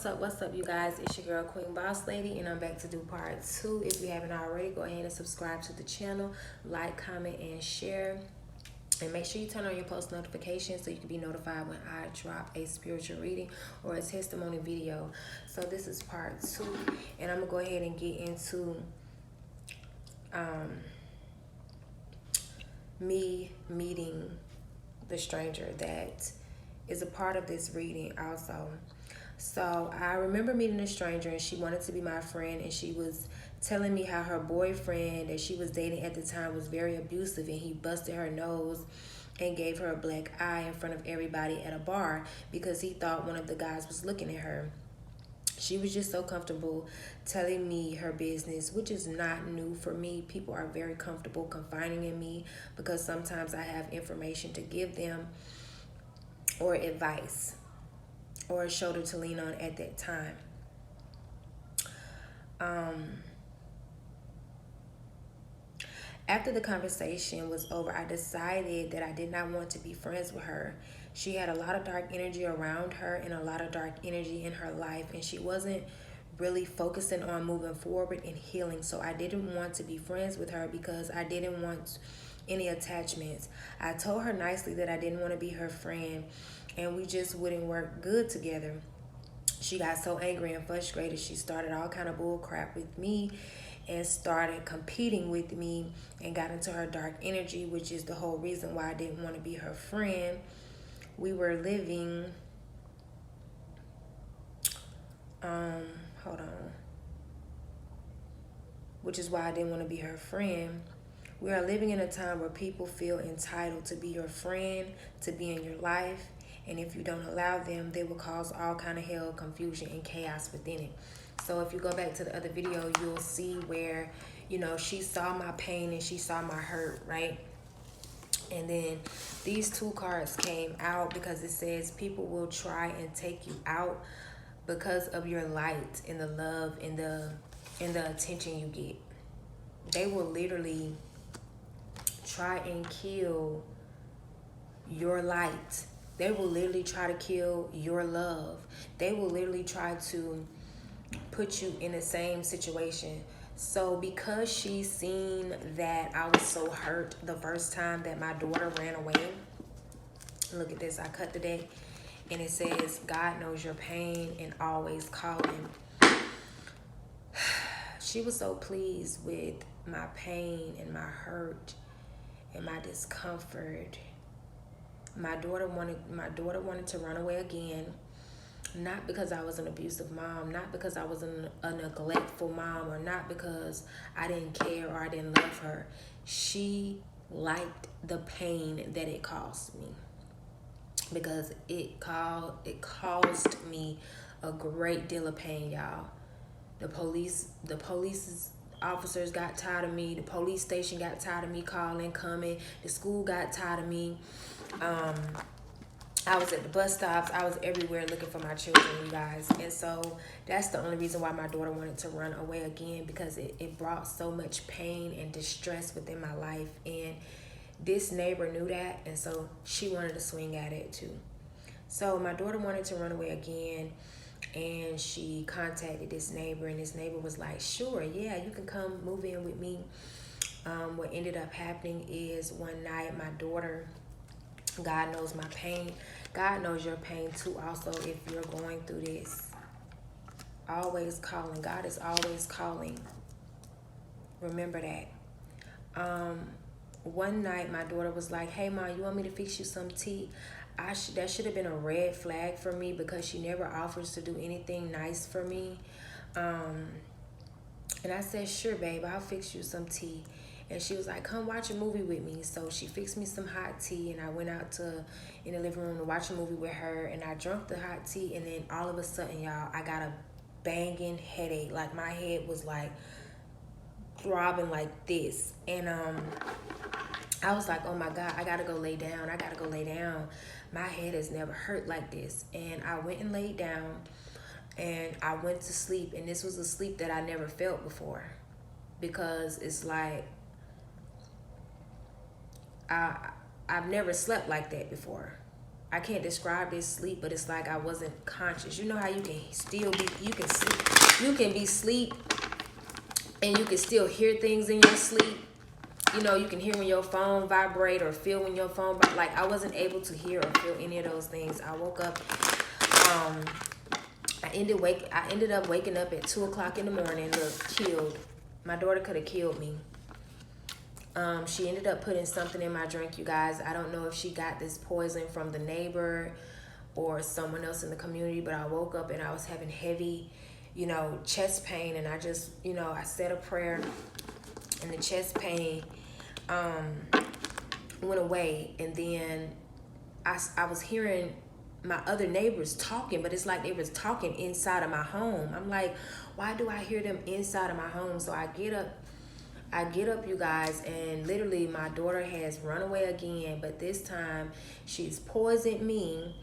What's up, you guys? It's your girl, Queen Boss Lady, and I'm back to do part 2. If you haven't already, go ahead and subscribe to the channel, like, comment, and share. And make sure you turn on your post notifications so you can be notified when I drop a spiritual reading or a testimony video. So this is part 2, and I'm going to go ahead and get into me meeting the stranger that is a part of this reading also. So I remember meeting a stranger, and she wanted to be my friend, and she was telling me how her boyfriend that she was dating at the time was very abusive, and he busted her nose and gave her a black eye in front of everybody at a bar because he thought one of the guys was looking at her. She was just so comfortable telling me her business, which is not new for me. People are very comfortable confiding in me because sometimes I have information to give them or advice or a shoulder to lean on at that time. After the conversation was over, I decided that I did not want to be friends with her. She had a lot of dark energy around her and a lot of dark energy in her life, and she wasn't really focusing on moving forward and healing. So I didn't want to be friends with her because I didn't want any attachments. I told her nicely that I didn't want to be her friend, and we just wouldn't work good together. She got so angry and frustrated, she started all kind of bull crap with me and started competing with me and got into her dark energy, which is the whole reason why I didn't want to be her friend. We were living, which is why I didn't want to be her friend. We are living in a time where people feel entitled to be your friend, to be in your life, and if you don't allow them, they will cause all kind of hell, confusion, and chaos within it. So if you go back to the other video, you'll see where, you know, she saw my pain and she saw my hurt, right? And then these 2 cards came out because it says people will try and take you out because of your light and the love and the attention you get. They will literally try and kill your light. They will literally try to kill your love. They will literally try to put you in the same situation. So because she's seen that I was so hurt the first time that my daughter ran away, look at this, I cut the deck, and it says, God knows your pain and always calling. She was so pleased with my pain and my hurt and my discomfort. My daughter wanted to run away again, not because I was an abusive mom, not because I was a neglectful mom, or not because I didn't care or I didn't love her. She liked the pain that it caused me because it caused me a great deal of pain, y'all. The police officers got tired of me. The police station got tired of me calling, coming. The school got tired of me. I was at the bus stops. I was everywhere looking for my children, you guys. And so that's the only reason why my daughter wanted to run away again, because it brought so much pain and distress within my life. And this neighbor knew that, and so she wanted to swing at it too. So my daughter wanted to run away again, and she contacted this neighbor, and this neighbor was like, sure, yeah, you can come move in with me. What ended up happening is one night my daughter, God knows my pain. God knows your pain too also if you're going through this. Always calling. God is always calling. Remember that. One night my daughter was like, hey, Mom, you want me to fix you some tea? That should have been a red flag for me because she never offers to do anything nice for me. And I said, sure, babe, I'll fix you some tea. And she was like, come watch a movie with me. So she fixed me some hot tea, and I went out in the living room to watch a movie with her, and I drank the hot tea, and then all of a sudden, y'all, I got a banging headache. Like my head was like throbbing like this. And I was like, oh my God, I gotta go lay down. I gotta go lay down. My head has never hurt like this. And I went and laid down, and I went to sleep, and this was a sleep that I never felt before, because it's like I've never slept like that before. I can't describe this sleep, but it's like I wasn't conscious. You know how you can still be, you can sleep, you can be asleep and you can still hear things in your sleep. You know, you can hear when your phone vibrate or feel when your phone like I wasn't able to hear or feel any of those things. I woke up, I ended up waking up at 2 o'clock in the morning. Look, killed. My daughter could have killed me. She ended up putting something in my drink, you guys. I don't know if she got this poison from the neighbor or someone else in the community, but I woke up and I was having heavy, you know, chest pain. And I just, you know, I said a prayer and the chest pain went away. And then I was hearing my other neighbors talking, but it's like they was talking inside of my home. I'm like, why do I hear them inside of my home? So I get up, you guys, and literally my daughter has run away again, but this time she's poisoned me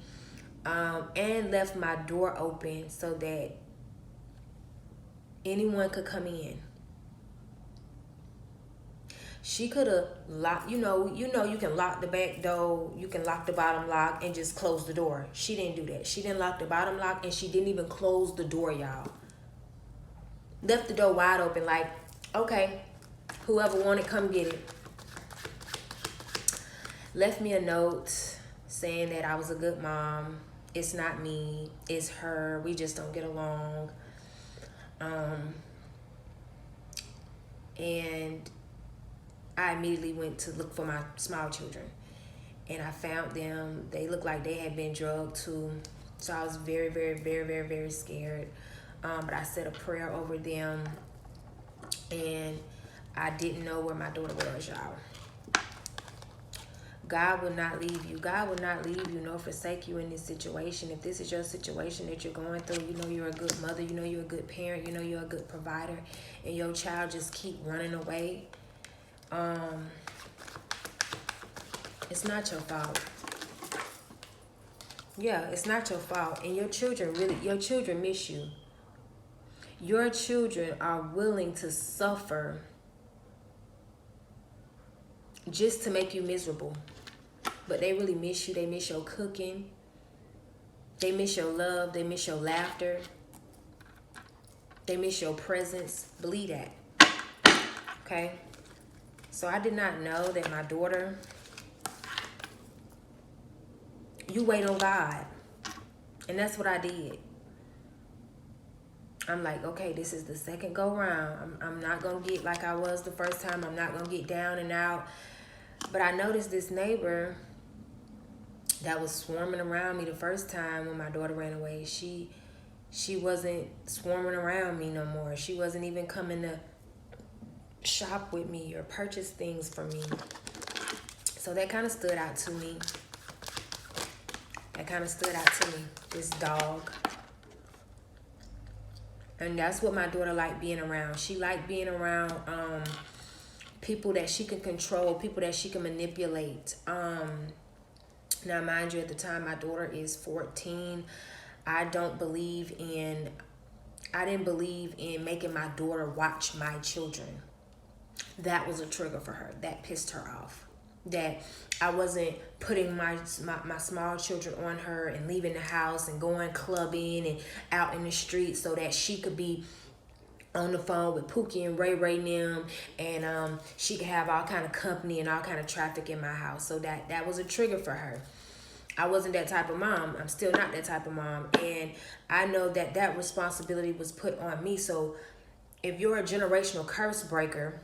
and left my door open so that anyone could come in. She could have locked, you know, you can lock the back door, you can lock the bottom lock and just close the door. She didn't do that. She didn't lock the bottom lock and she didn't even close the door, y'all. Left the door wide open like, okay, whoever wanted, come get it. Left me a note saying that I was a good mom. It's not me, it's her. We just don't get along. And I immediately went to look for my small children. And I found them. They looked like they had been drugged too. So I was very, very, very, very, very scared. But I said a prayer over them. And I didn't know where my daughter was, y'all. God will not leave you. God will not leave you nor forsake you in this situation. If this is your situation that you're going through, you know you're a good mother, you know you're a good parent, you know you're a good provider, and your child just keep running away, it's not your fault. Yeah, it's not your fault. And your children miss you. Your children are willing to suffer just to make you miserable. But they really miss you. They miss your cooking. They miss your love. They miss your laughter. They miss your presence. Believe that. Okay? So I did not know that my daughter, you wait on God. And that's what I did. I'm like, okay, this is the second go round. I'm not going to get like I was the first time. I'm not going to get down and out. But I noticed this neighbor that was swarming around me the first time when my daughter ran away. She wasn't swarming around me no more. She wasn't even coming to shop with me or purchase things from me. So that kind of stood out to me. This dog. And that's what my daughter liked being around. She liked being around people that she can control, people that she can manipulate. Now, mind you, at the time, my daughter is 14. I didn't believe in making my daughter watch my children. That was a trigger for her. That pissed her off. That I wasn't putting my small children on her and leaving the house and going clubbing and out in the street so that she could be on the phone with Pookie and Ray and them, and she could have all kind of company and all kind of traffic in my house. So that was a trigger for her. I wasn't that type of mom. I'm still not that type of mom. And I know that responsibility was put on me. So if you're a generational curse breaker,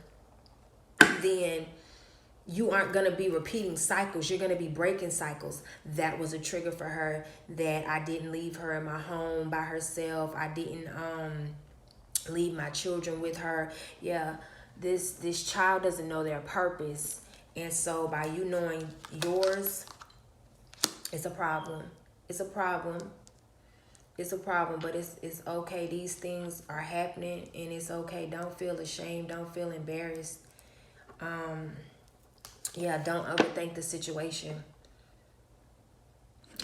then you aren't going to be repeating cycles. You're going to be breaking cycles. That was a trigger for her, that I didn't leave her in my home by herself. I didn't leave my children with her. Yeah, this child doesn't know their purpose. And so by you knowing yours, it's a problem. It's a problem. But it's okay. These things are happening and it's okay. Don't feel ashamed. Don't feel embarrassed. Yeah, don't overthink the situation.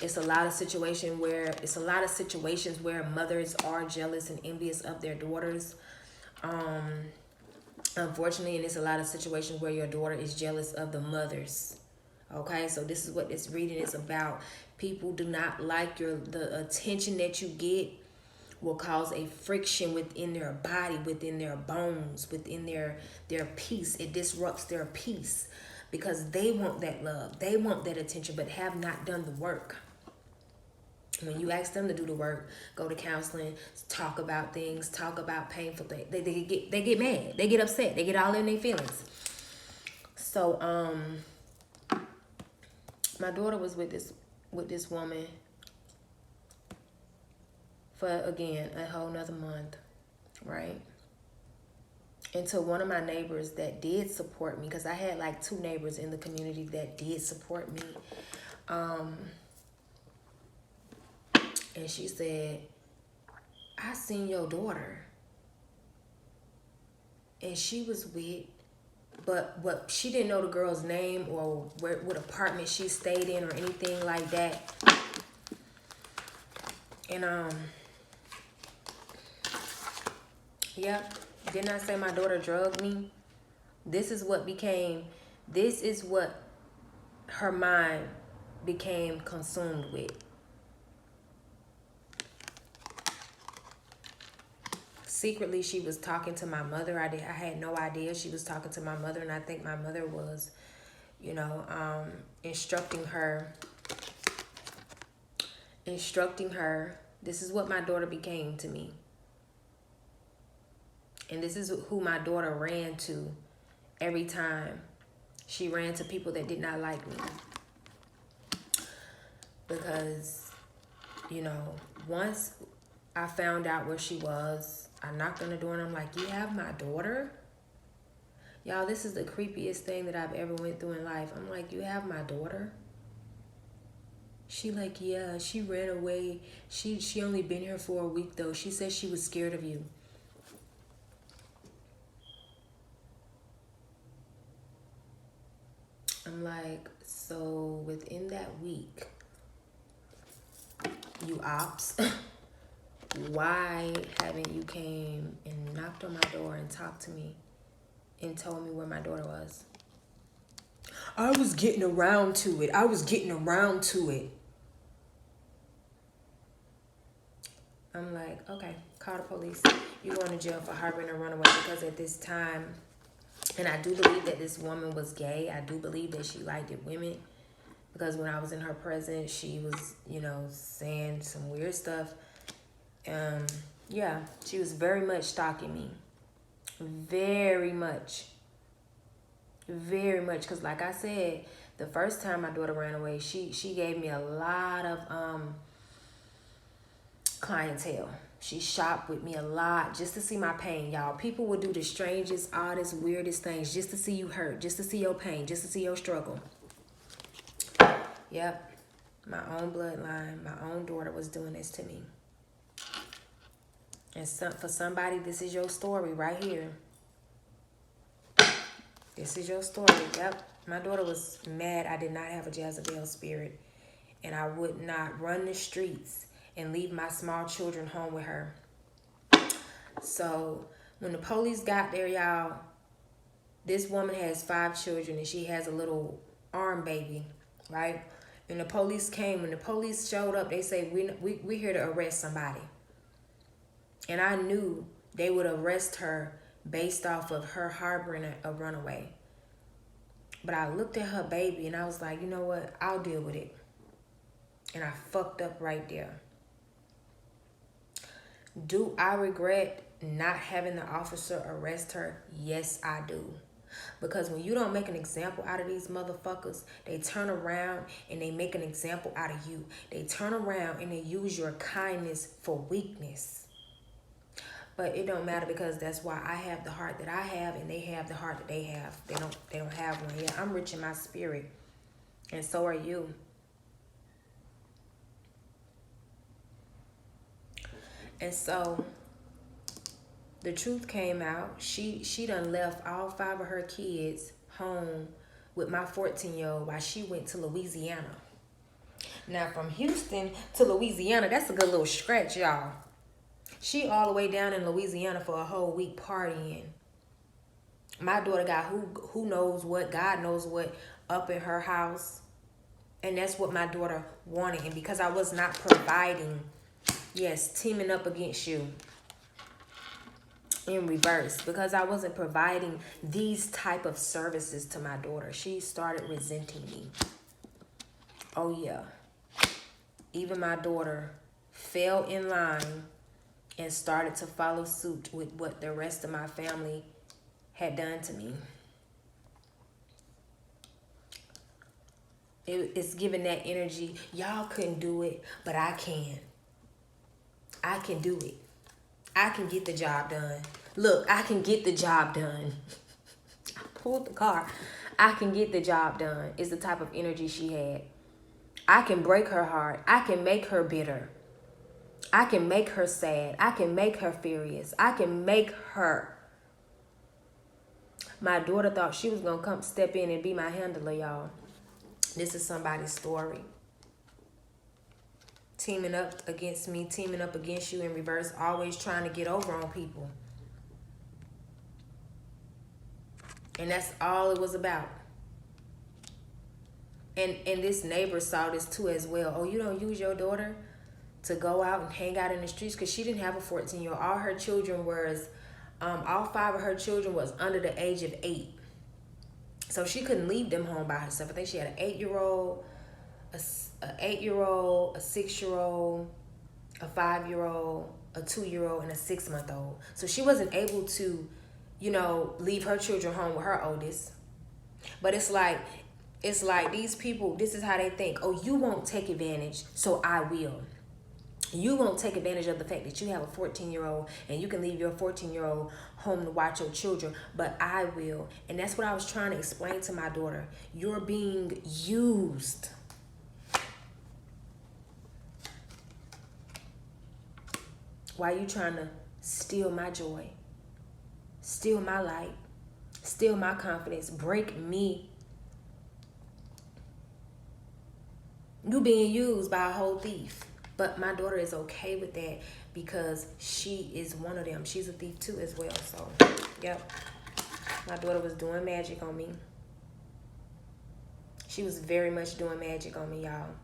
It's a lot of situations where mothers are jealous and envious of their daughters. Unfortunately, and it's a lot of situations where your daughter is jealous of the mothers. Okay, so this is what this reading is about. People do not like the attention that you get will cause a friction within their body, within their bones, within their peace. It disrupts their peace because they want that love. They want that attention, but have not done the work. When you ask them to do the work, go to counseling, talk about things, talk about painful things, they get mad, they get upset, they get all in their feelings. So my daughter was with this woman for, again, a whole nother month, right? And to one of my neighbors that did support me, because I had like 2 neighbors in the community that did support me. And she said, I seen your daughter. And she was with, but what, she didn't know the girl's name or what apartment she stayed in or anything like that. And yeah, didn't I say my daughter drugged me? This is what her mind became consumed with. Secretly, she was talking to my mother. I had no idea she was talking to my mother, and I think my mother was, instructing her. This is what my daughter became to me. And this is who my daughter ran to every time. She ran to people that did not like me. Because, once I found out where she was, I knocked on the door and I'm like, you have my daughter? Y'all, this is the creepiest thing that I've ever went through in life. I'm like, you have my daughter? She like, yeah, she ran away. She only been here for a week though. She said she was scared of you. I'm like, so within that week, you ops, why haven't you came and knocked on my door and talked to me and told me where my daughter was? I was getting around to it. I'm like, okay, call the police. You're going to jail for harboring a runaway, because at this time, and I do believe that this woman was gay. I do believe that she liked women, because when I was in her presence, she was, saying some weird stuff. Yeah, she was very much stalking me. Very much. Very much. Because like I said, the first time my daughter ran away, she gave me a lot of clientele. She shopped with me a lot just to see my pain, y'all. People would do the strangest, oddest, weirdest things just to see you hurt, just to see your pain, just to see your struggle. Yep. My own bloodline, my own daughter was doing this to me. And for somebody, this is your story right here. This is your story. Yep. My daughter was mad I did not have a Jezebel spirit. And I would not run the streets and leave my small children home with her. So when the police got there, y'all, this woman has 5 children and she has a little arm baby, right? And the police came. When the police showed up, they say, we're here to arrest somebody. And I knew they would arrest her based off of her harboring a runaway. But I looked at her baby and I was like, you know what? I'll deal with it. And I fucked up right there. Do I regret not having the officer arrest her? Yes, I do. Because when you don't make an example out of these motherfuckers, they turn around and they make an example out of you. They turn around and they use your kindness for weakness. But it don't matter, because that's why I have the heart that I have and they have the heart that they have. They don't have one yet. I'm rich in my spirit. And so are you. And so the truth came out. She done left all 5 of her kids home with my 14-year-old while she went to Louisiana. Now from Houston to Louisiana, that's a good little stretch, y'all. She all the way down in Louisiana for a whole week partying. My daughter got who knows what, God knows what, up in her house. And that's what my daughter wanted. And because I was not providing, yes, teaming up against you in reverse, because I wasn't providing these type of services to my daughter, she started resenting me. Oh yeah. Even my daughter fell in line and started to follow suit with what the rest of my family had done to me. It's giving that energy. Y'all couldn't do it, but I can. I can do it. I can get the job done. Look, I can get the job done. I pulled the car. I can get the job done is the type of energy she had. I can break her heart. I can make her bitter. I can make her sad. I can make her furious. I can make her. My daughter thought she was going to come step in and be my handler, y'all. This is somebody's story. Teaming up against me, teaming up against you in reverse, always trying to get over on people. And that's all it was about. And this neighbor saw this too as well. Oh, you don't use your daughter to go out and hang out in the streets? Because she didn't have a 14-year-old. All her children was, all 5 of her children was under the age of 8. So she couldn't leave them home by herself. I think she had an 8-year-old, an 8-year-old, a 6-year-old, a 5-year-old, a 2-year-old, and a 6-month-old. So she wasn't able to, leave her children home with her oldest. But it's like these people, this is how they think. Oh, you won't take advantage, so I will. You won't take advantage of the fact that you have a 14-year-old and you can leave your 14-year-old home to watch your children, but I will. And that's what I was trying to explain to my daughter. You're being used. Why are you trying to steal my joy, steal my light, steal my confidence, break me? You being used by a whole thief. But my daughter is okay with that because she is one of them. She's a thief too as well. So, yep. My daughter was doing magic on me. She was very much doing magic on me, y'all.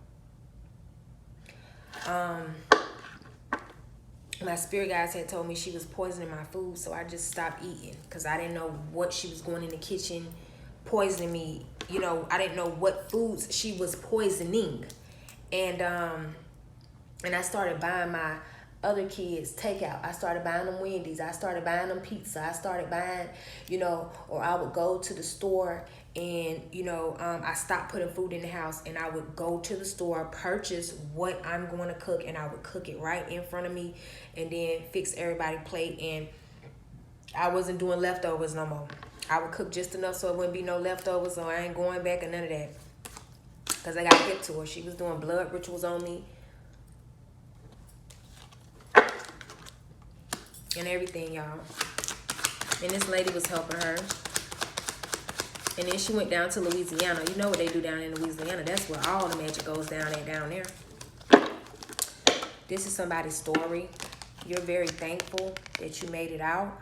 My spirit guides had told me she was poisoning my food, so I just stopped eating because I didn't know what she was going in the kitchen poisoning me. I didn't know what foods she was poisoning. And I started buying my other kids takeout. I started buying them Wendy's. I started buying them pizza. I started buying, or I would go to the store and, I stopped putting food in the house and I would go to the store, purchase what I'm going to cook, and I would cook it right in front of me and then fix everybody's plate. And I wasn't doing leftovers no more. I would cook just enough so it wouldn't be no leftovers, so I ain't going back and none of that. Because I got hip to her. She was doing blood rituals on me. And everything, y'all. And this lady was helping her. And then she went down to Louisiana. You know what they do down in Louisiana. That's where all the magic goes down there. This is somebody's story. You're very thankful that you made it out.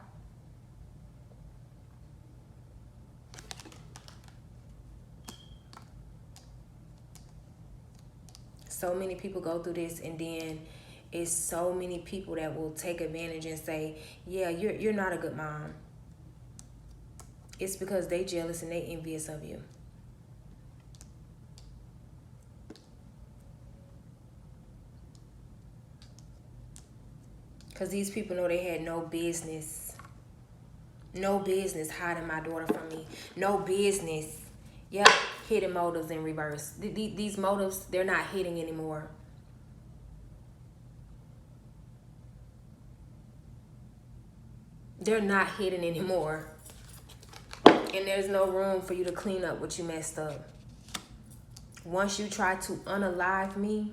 So many people go through this, and then it's so many people that will take advantage and say, yeah, you're not a good mom. It's because they jealous and they envious of you. Because these people know they had no business hiding my daughter from me. No business. Yep, hidden motives in reverse. These motives, they're not hidden anymore. They're not hidden anymore. And there's no room for you to clean up what you messed up. Once you try to unalive me,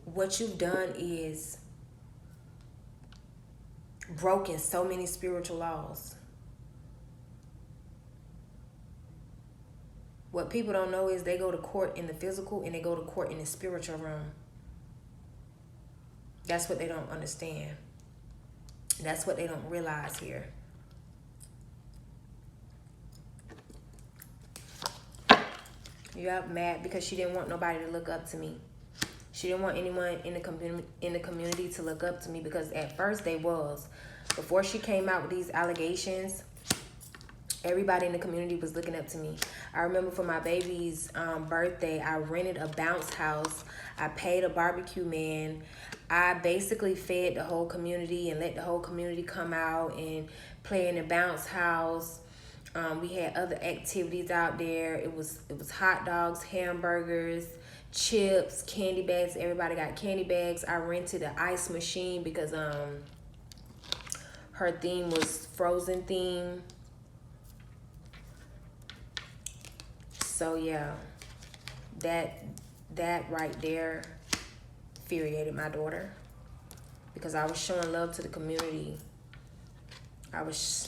what you've done is broken so many spiritual laws. What people don't know is they go to court in the physical and they go to court in the spiritual realm. That's what they don't understand. That's what they don't realize here. Yep, mad because she didn't want nobody to look up to me. She didn't want anyone in the community to look up to me, because at first they was. Before she came out with these allegations, everybody in the community was looking up to me. I remember for my baby's birthday, I rented a bounce house. I paid a barbecue man. I basically fed the whole community and let the whole community come out and play in the bounce house. We had other activities out there. It was hot dogs, hamburgers, chips, candy bags. Everybody got candy bags. I rented an ice machine because her theme was Frozen theme. So yeah, that right there infuriated my daughter, because I was showing love to the community. I was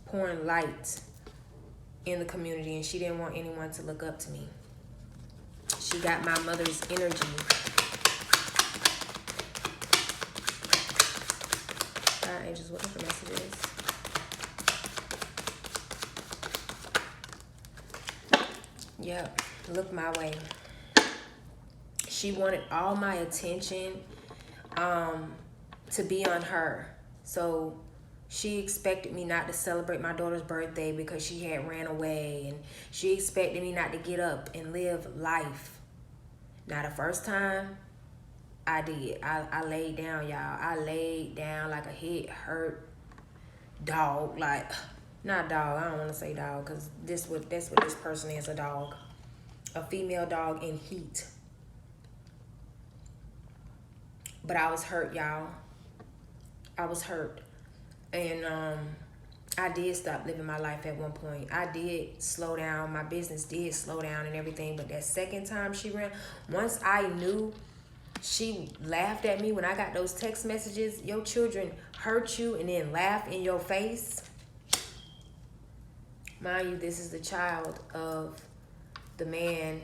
pouring light in the community, and she didn't want anyone to look up to me. She got my mother's energy. Hi, angels, what are the messages? Yep, look my way. She wanted all my attention to be on her. So she expected me not to celebrate my daughter's birthday because she had ran away. And she expected me not to get up and live life. Now, the first time I did, I laid down, y'all. I laid down like a head hurt dog. Like, not dog. I don't want to say dog, because that's what this person is, a dog. A female dog in heat. But I was hurt, y'all. I was hurt. And I did stop living my life at one point. I did slow down. My business did slow down and everything. But that second time she ran, once I knew, she laughed at me when I got those text messages. Your children hurt you and then laugh in your face. Mind you, this is the child of the man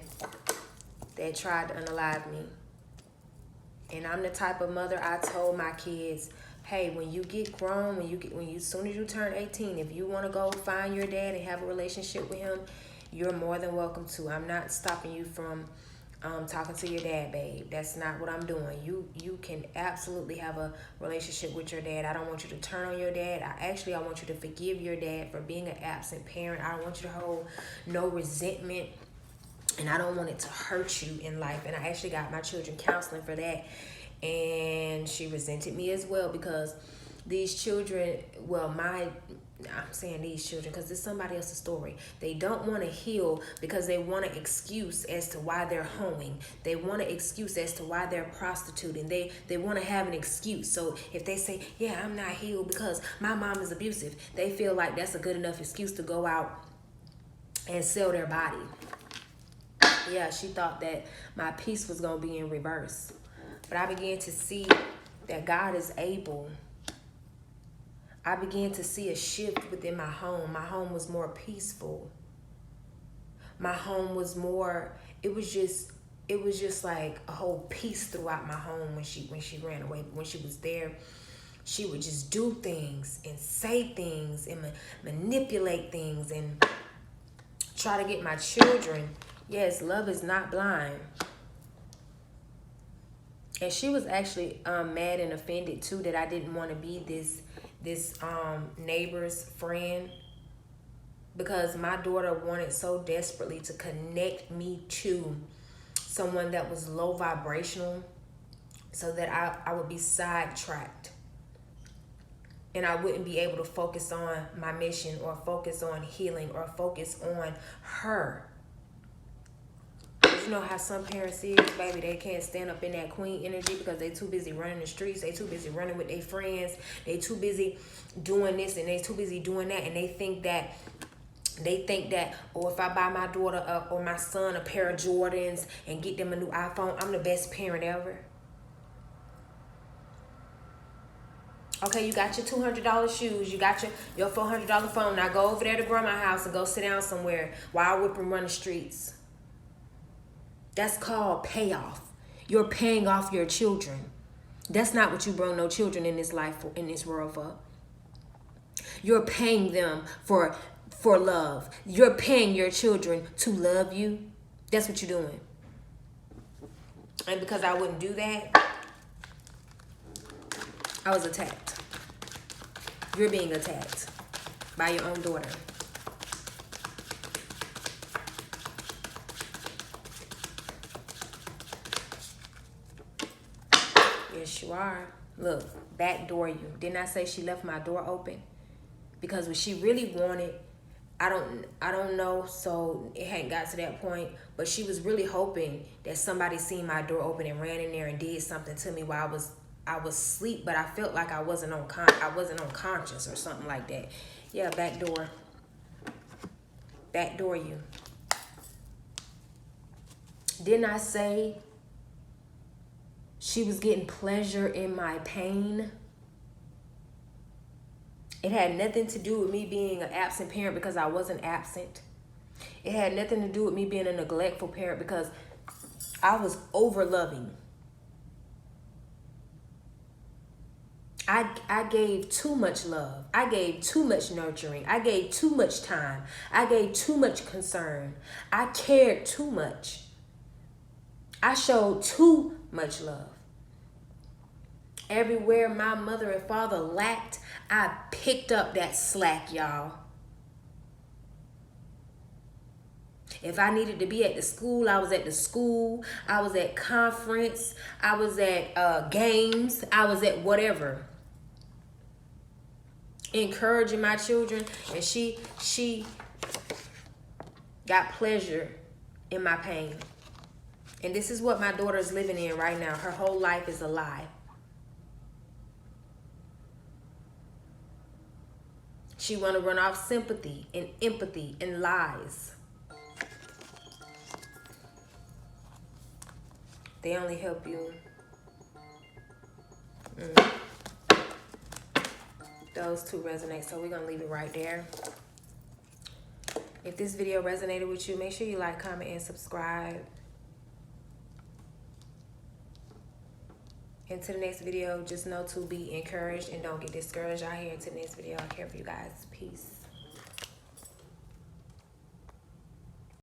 that tried to unalive me. And I'm the type of mother, I told my kids, hey, when you get grown, as soon as you turn 18, if you want to go find your dad and have a relationship with him, you're more than welcome to. I'm not stopping you from talking to your dad, babe. That's not what I'm doing. You can absolutely have a relationship with your dad. I don't want you to turn on your dad. I want you to forgive your dad for being an absent parent. I don't want you to hold no resentment. And I don't want it to hurt you in life. And I actually got my children counseling for that. And she resented me as well, because these children, I'm saying these children because it's somebody else's story. They don't want to heal because they want an excuse as to why they're hoeing. They want an excuse as to why they're prostituting. They want to have an excuse. So if they say, yeah, I'm not healed because my mom is abusive, they feel like that's a good enough excuse to go out and sell their body. Yeah, she thought that my peace was going to be in reverse. But I began to see that God is able. I began to see a shift within my home. My home was more peaceful. My home was more, it was just like a whole peace throughout my home when she ran away. When she was there, she would just do things and say things and manipulate things and try to get my children. Yes, love is not blind. And she was actually mad and offended too that I didn't want to be this neighbor's friend, because my daughter wanted so desperately to connect me to someone that was low vibrational, so that I would be sidetracked and I wouldn't be able to focus on my mission or focus on healing or focus on her. You know how some parents is, baby, they can't stand up in that queen energy because they too busy running the streets. They too busy running with their friends. They too busy doing this and they too busy doing that. And they think that, if I buy my daughter or my son a pair of Jordans and get them a new iPhone, I'm the best parent ever. Okay, you got your $200 shoes. You got your $400 phone. Now go over there to grandma's house and go sit down somewhere while I whip and run the streets. That's called payoff. You're paying off your children. That's not what you bring no children in this life, in this world for. You're paying them for love. You're paying your children to love you. That's what you're doing. And because I wouldn't do that, I was attacked. You're being attacked by your own daughter. Yes, you are. Look, backdoor you. Didn't I say she left my door open? Because what she really wanted, I don't know, so it hadn't got to that point, but she was really hoping that somebody seen my door open and ran in there and did something to me while I was asleep, but I felt like I wasn't unconscious or something like that. Yeah, backdoor. Backdoor you. Didn't I say she was getting pleasure in my pain? It had nothing to do with me being an absent parent because I wasn't absent. It had nothing to do with me being a neglectful parent because I was over-loving. I gave too much love. I gave too much nurturing. I gave too much time. I gave too much concern. I cared too much. I showed too much love. Everywhere my mother and father lacked, I picked up that slack, y'all. If I needed to be at the school, I was at the school. I was at conference. I was at games. I was at whatever. Encouraging my children. And she got pleasure in my pain. And this is what my daughter is living in right now. Her whole life is a lie. She want to run off sympathy and empathy and lies. They only help you. Those two resonate, so we're going to leave it right there. If this video resonated with you, make sure you like, comment, and subscribe. Until the next video, just know to be encouraged and don't get discouraged out here. Until the next video, I care for you guys. Peace.